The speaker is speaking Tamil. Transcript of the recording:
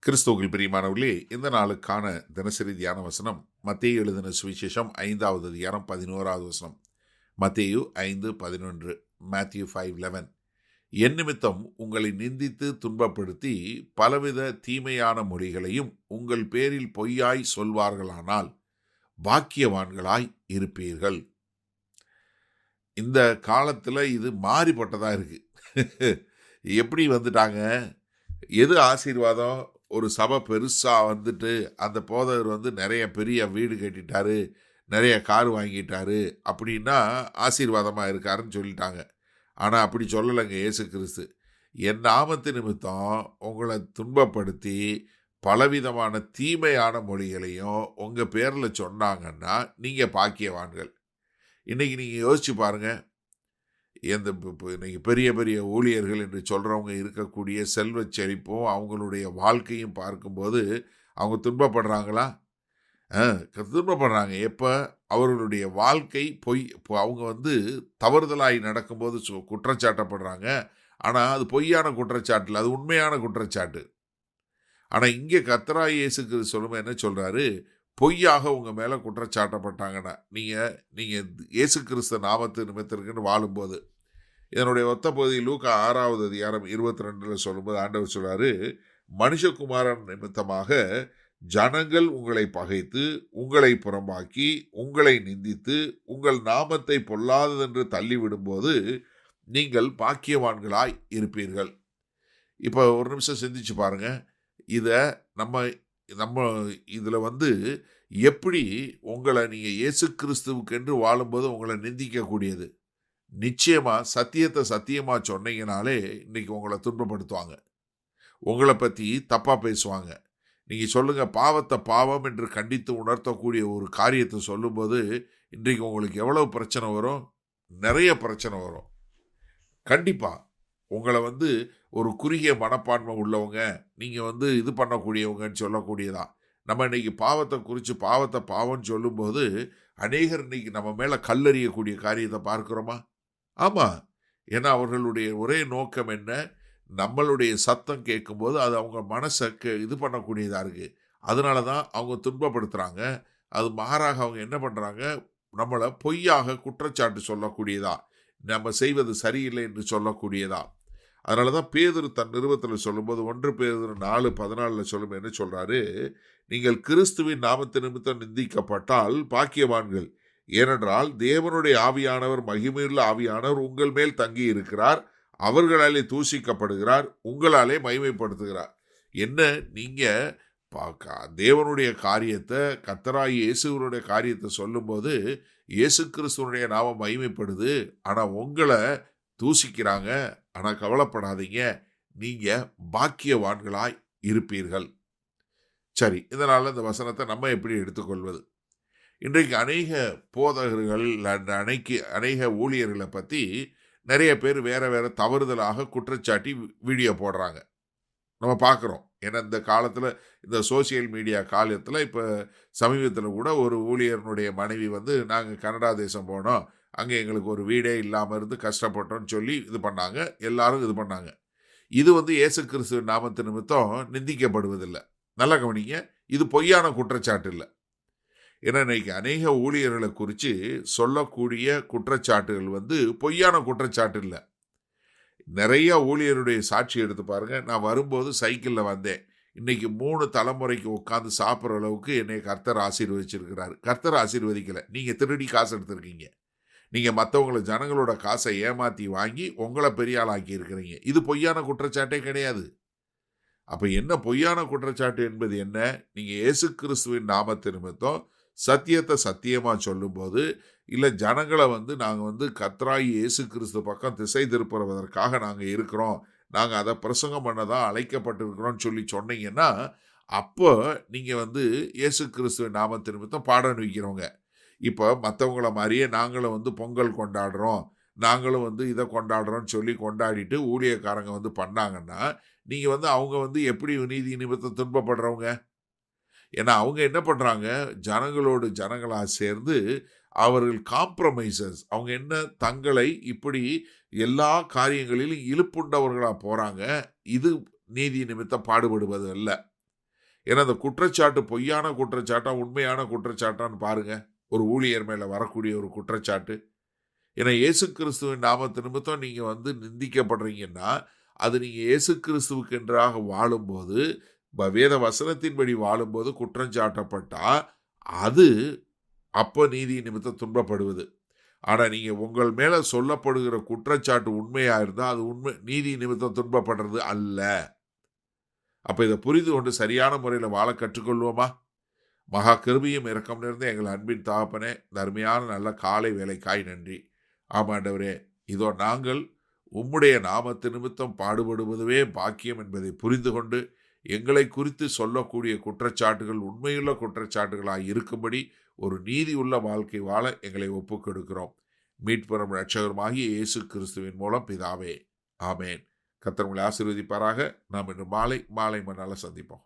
கிறிஸ்துவுக்குள் பிரியமானவர்களே, இந்த நாளுக்கான தினசரி தியான வசனம் மத்தேயு எழுதின சுவிசேஷம் 5வது அதிகாரம் 11வது வசனம். மத்தேயு 5:11. மேத்யூ 5:11. என் நிமித்தம் உங்களை நிந்தித்து துன்பப்படுத்தி பலவித தீமையான மொழிகளையும் உங்கள் பேரில் பொய்யாய் சொல்வார்களானால் பாக்கியவான்களாய் இருப்பீர்கள். இந்த காலத்துல இது மாறிப்பட்டதா இருக்கு. எப்படி வந்துட்டாங்க? எது ஆசீர்வாதம்? ஒரு சபை பெருசா வந்துட்டு அந்த போதகர் நிறைய பெரிய வீடு கட்டிட்டாரு, நிறைய கார் வாங்கிட்டாரு அப்படின்னா ஆசீர்வாதமா இருக்காருன்னு சொல்லிட்டாங்க. ஆனா அப்படி சொல்லலைங்க இயேசு கிறிஸ்து. என் நாமத்து நிமித்தம் உங்களை துன்பப்படுத்தி பலவிதமான தீமையான மொழிகளையும் உங்க பேர்ல சொன்னாங்கன்னா நீங்க பாக்கியவான்கள். இன்னைக்கு நீங்க யோசிச்சு பாருங்க. இன்னைக்கு பெரிய பெரிய ஊழியர்கள் என்று சொல்கிறவங்க இருக்கக்கூடிய செல்வ செழிப்பும் அவங்களுடைய வாழ்க்கையும் பார்க்கும்போது அவங்க துன்பப்படுறாங்களா? துன்பப்படுறாங்க. எப்போ? அவர்களுடைய வாழ்க்கை பொய். இப்போ அவங்க தவறுதலாய் நடக்கும்போது குற்றச்சாட்டப்படுறாங்க. ஆனால் அது பொய்யான குற்றச்சாட்டு, அது உண்மையான குற்றச்சாட்டு. ஆனால் இங்கே கர்த்தராகிய இயேசு கிறிஸ்து சொல்லும்போது என்ன சொல்கிறாரு? பொய்யாக உங்கள் மேலே குற்றச்சாட்டப்பட்டாங்கன்னா நீங்கள் இயேசு கிறிஸ்து நாமத்து நிமித்தத்திற்குன்னு வாழும்போது. இதனுடைய ஒத்த பகுதி லூக்கா 6வது அதிகாரம் 22 சொல்லும்போது ஆண்டவர் சொல்றாரு, மனுஷகுமாரன் நிமித்தமாக ஜனங்கள் உங்களை பகைத்து உங்களை புறம்பாக்கி உங்களை நிந்தித்து உங்கள் நாமத்தை பொல்லாததென்று தள்ளிவிடும்போது நீங்கள் பாக்கியவான்களாய் இருப்பீர்கள். இப்போ ஒரு நிமிஷம் சிந்திச்சு பாருங்க. இதை நம்ம நம்ம இதில் எப்படி உங்களை நீங்கள் இயேசு கிறிஸ்துவுக்கென்று வாழும்போது உங்களை நிந்திக்கக்கூடியது. நிச்சயமா சத்தியத்தை சத்தியமா சொன்னீங்கனாலே இன்னைக்கு உங்களை துன்பப்படுத்துவாங்க, உங்களை பற்றி தப்பாக பேசுவாங்க. நீங்கள் சொல்லுங்கள், பாவத்தை பாவம் என்று கண்டித்து உணர்த்தக்கூடிய ஒரு காரியத்தை சொல்லும்போது இன்றைக்கு உங்களுக்கு எவ்வளவு பிரச்சனை வரும்? நிறைய பிரச்சனை வரும். கண்டிப்பாக உங்களை ஒரு குறுகிய மனப்பான்மை உள்ளவங்க, நீங்கள் இது பண்ணக்கூடியவங்கன்னு சொல்லக்கூடியதா. நம்ம இன்னைக்கு பாவத்தை குறித்து பாவத்தை பாவம்னு சொல்லும்போது அநேகர் இன்னைக்கு நம்ம மேலே கல்லறியக்கூடிய காரியத்தை பார்க்குறோமா? ஆமாம். ஏன்னா அவர்களுடைய ஒரே நோக்கம் என்ன? நம்மளுடைய சத்தம் கேட்கும்போது அது அவங்க மனசை இது பண்ணக்கூடியதாக இருக்குது. அதனால தான் அவங்க துன்பப்படுத்துகிறாங்க. அது மாறாக அவங்க என்ன பண்ணுறாங்க? நம்மளை பொய்யாக குற்றச்சாட்டு சொல்லக்கூடியதா, நம்ம செய்வது சரியில்லை என்று சொல்லக்கூடியதா. அதனால தான் பேதுரு தன் நிருபத்தில் சொல்லும்போது 1 பேதுரு 4:14 சொல்லும் என்ன சொல்கிறாரு? நீங்கள் கிறிஸ்துவின் நாமத்து நிமித்தம் நிந்திக்கப்பட்டால் பாக்கியவான்கள். ஏனென்றால் தேவனுடைய ஆவியானவர், மகிமையுள்ள ஆவியானவர் உங்கள் மேல் தங்கி இருக்கிறார். அவர்களாலே தூஷிக்கப்படுகிறார், உங்களாலே மகிமைப்படுத்துகிறார். என்ன? நீங்கள் தேவனுடைய காரியத்தை, கர்த்தராகிய இயேசுவனுடைய காரியத்தை சொல்லும்போது இயேசு கிறிஸ்துவனுடைய நாமம் மகிமைப்படுது. ஆனால் உங்களை தூஷிக்கிறாங்க. ஆனால் கவலைப்படாதீங்க, நீங்கள் பாக்கியவான்களாய் இருப்பீர்கள். சரி, இதனால் இந்த வசனத்தை நம்ம எப்படி எடுத்துக்கொள்வது? இன்றைக்கு அநேக போதகர்கள், அநேக ஊழியர்களை பற்றி நிறைய பேர் வேறு தவறுதலாக குற்றச்சாட்டி வீடியோ போடுறாங்க, நம்ம பார்க்குறோம். ஏன்னா இந்த காலத்தில், இந்த சோசியல் மீடியா காலத்தில், இப்போ சமீபத்தில் கூட ஒரு ஊழியர்னுடைய மனைவி நாங்கள் கனடா தேசம் போனோம், அங்கே எங்களுக்கு ஒரு வீடே இல்லாமல் இருந்து கஷ்டப்பட்டோன்னு சொல்லி இது பண்ணாங்க. எல்லாரும் இது பண்ணாங்க. இது இயேசு கிறிஸ்துவ நாமத்து நிமித்தம் நிந்திக்கப்படுவதில்லை. நல்லா கவனிங்க, இது பொய்யான குற்றச்சாட்டு இல்லை. ஏன்னா இன்னைக்கு அநேக ஊழியர்களை குறித்து சொல்லக்கூடிய குற்றச்சாட்டுகள் பொய்யான குற்றச்சாட்டு இல்லை. நிறைய ஊழியருடைய சாட்சி எடுத்து பாருங்கள். நான் வரும்போது சைக்கிளில் வந்தேன். இன்னைக்கு 3 தலைமுறைக்கு உட்காந்து சாப்பிட்ற அளவுக்கு என்னை கர்த்தர் ஆசீர்வதிச்சிருக்கிறார். கர்த்தர் ஆசீர்வதிக்கலை, நீங்கள் திருடி காசு எடுத்திருக்கீங்க. நீங்கள் மற்றவங்களை, ஜனங்களோட காசை ஏமாற்றி வாங்கி உங்களை பெரிய ஆளாக்கி இருக்கிறீங்க. இது பொய்யான குற்றச்சாட்டே கிடையாது. அப்போ என்ன பொய்யான குற்றச்சாட்டு என்பது என்ன? நீங்கள் இயேசு கிறிஸ்துவின் நாமத்து நிமித்தம் சத்தியத்தை சத்தியமாக சொல்லும்போது, இல்லை ஜனங்களை நாங்கள் கர்த்தராகிய இயேசு கிறிஸ்து பக்கம் திசை திருப்புவதற்காக நாங்கள் இருக்கிறோம், நாங்கள் அதை பிரசங்கம் பண்ண தான் அழைக்கப்பட்டிருக்கிறோம்னு சொல்லி சொன்னீங்கன்னா, அப்போ நீங்கள் இயேசு கிறிஸ்துவின் நாமத்து நிமித்தம் பாடம் வைக்கிறவங்க. இப்போ மற்றவங்கள மாதிரியே நாங்களும் பொங்கல் கொண்டாடுறோம், நாங்களும் இதை கொண்டாடுறோம்னு சொல்லி கொண்டாடிட்டு ஊழியக்காரங்க பண்ணாங்கன்னா, நீங்கள் அவங்க எப்படி நீதி நிமித்தம் துன்பப்படுறவங்க? ஏன்னா அவங்க என்ன பண்ணுறாங்க? ஜனங்களோடு ஜனங்களாக சேர்ந்து அவர்கள் காம்ப்ரமைசஸ், அவங்க என்ன தங்களை இப்படி எல்லா காரியங்களிலும் இழுப்புண்டவர்களாக போகிறாங்க. இது நீதி நிமித்தம் பாடுபடுவது அல்ல. ஏன்னா அந்த குற்றச்சாட்டு பொய்யான குற்றச்சாட்டா உண்மையான குற்றச்சாட்டான்னு பாருங்க. ஒரு ஊழியர் மேல வரக்கூடிய ஒரு குற்றச்சாட்டு. ஏன்னா இயேசு கிறிஸ்துவின் நாமத்து நிமித்தம் நீங்க வந்து நிந்திக்கப்படுறீங்கன்னா, அது நீங்க இயேசு கிறிஸ்துவுக்கு என்றாக வாழும்போது, வேத வசனத்தின்படி வாழும்போது குற்றம் சாட்டப்பட்டா, அது அப்ப நீதி நிமித்தம் துன்பப்படுவது. ஆனா நீங்க உங்கள் மேல சொல்லப்படுகிற குற்றச்சாட்டு உண்மையா இருந்தா, அது உண்மை நீதி நிமித்தம் துன்பப்படுறது அல்ல. அப்ப இத புரிந்து கொண்டு சரியான முறையில வாழ கற்றுக்கொள்வோமா? மகா கிருபையும் இரக்கம் நிறைந்த எங்கள் அன்பின் தகப்பனே, இந்த அருமையான நல்ல காலை வேளைக்காய் நன்றி. ஆம் ஆண்டவரே, இதோ நாங்கள் உம்முடைய நாமத்து நிமித்தம் பாடுபடுவதுவே பாக்கியம் என்பதை புரிந்து கொண்டு, எங்களை குறித்து சொல்லக்கூடிய குற்றச்சாட்டுகள் உண்மையுள்ள குற்றச்சாட்டுகளாய் இருக்கும்படி ஒரு நீதியுள்ள வாழ்க்கை வாழ எங்களை ஒப்புக் கொடுக்கிறோம். மீட்பெறும் இரட்சகருமாகிய இயேசு கிறிஸ்துவின் மூலம் பிதாவே. ஆமேன். கர்த்தர் உங்களை ஆசீர்வதிப்பாராக. நாம் இன்று மாலை மண்ணால சந்திப்போம்.